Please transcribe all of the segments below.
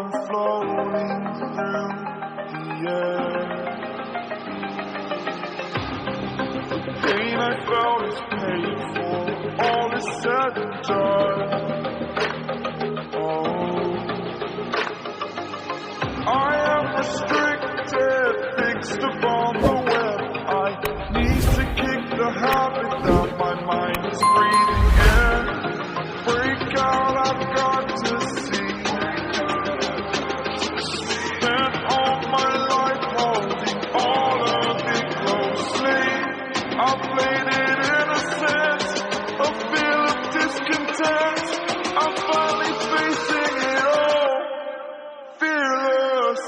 I'm floating through the air. The pain I felt is paid for, all is said and done. I am restricted, fixed upon the web. I need to kick the habit that my mind is breathing in. Break out, I've got to see. Spent all my life holding all of it closely. I played it innocent, a feel of discontent. I'm finally facing it all, fearless.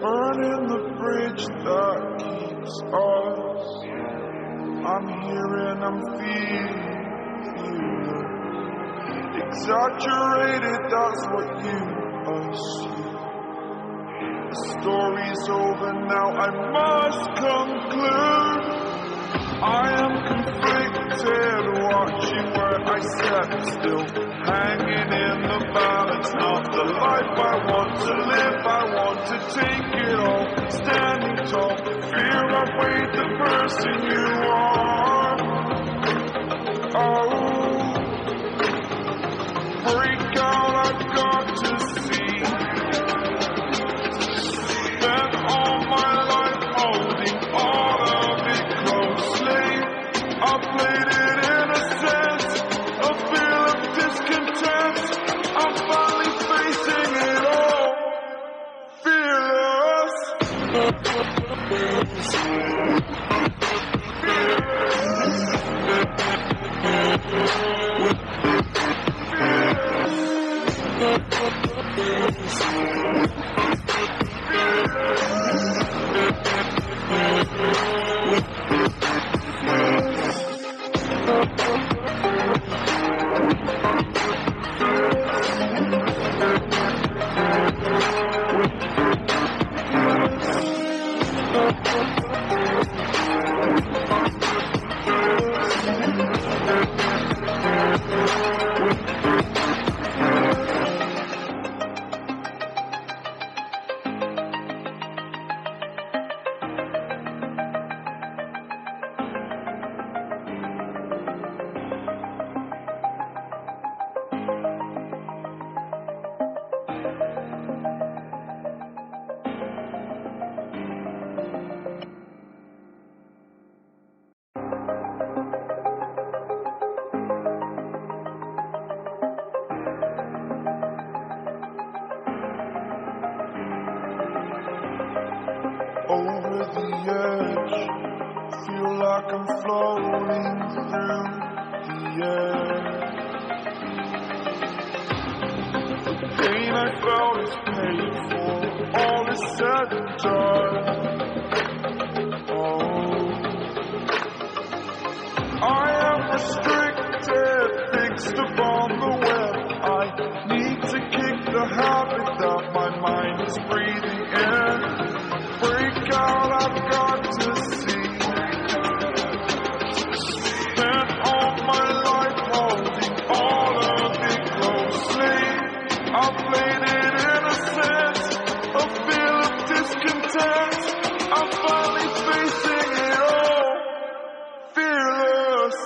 Burning the bridge that keeps us. I'm hearing, I'm feeling. Exaggerated, that's what you assume. The story's over now, I must conclude. I am conflicted, watching where I step still, hanging in the balance. Not the life I want to live, I want to take it all. Standing tall, fear I've weighed the person you are. Oh, break out, I've got to see. Spent all my life holding all of it closely. I played it innocent, a feel of discontent. I'm finally facing it all, fearless. Over the edge, feel like I'm floating through the air. The pain I felt is paid for, all is said and done. I am restricted, fixed upon the web. I need to kick the habit that my mind is breathing in. Break out, I've got to see. Spent all my life holding all of it closely. I played it innocent, a feel of discontent. I'm finally facing it all, fearless.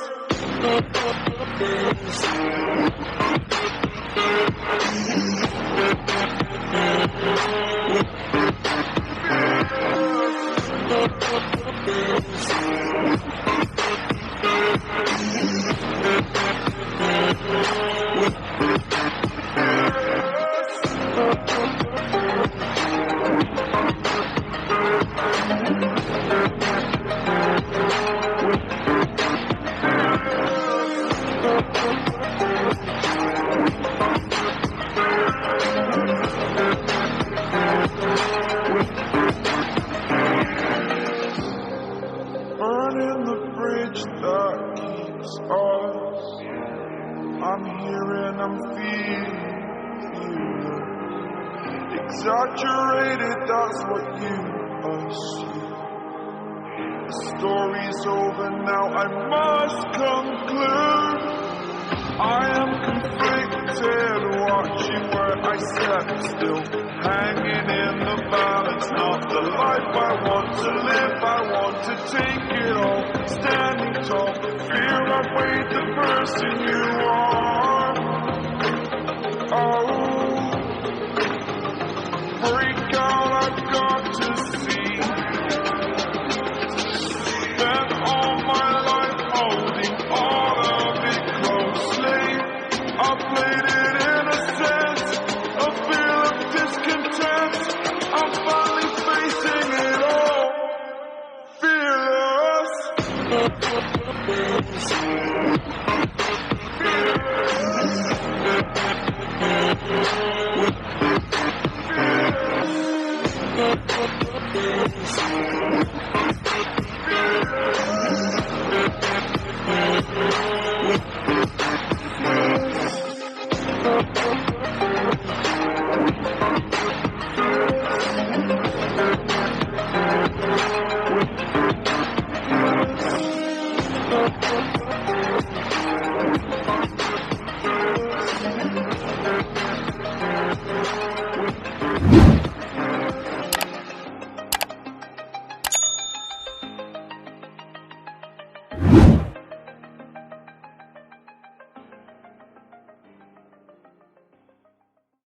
Saturated, that's what you assume. The story's over now, I must conclude. I am conflicted, watching where I step still, hanging in the balance, not the life I want to live. I want to take it all, standing tall, fear I've weighed the person you are. Oh, break out, I've got to see. Spent all my life holding all of it closely. I played it in a sense, a feel of discontent. I'm finally facing it all, fearless. Fearless.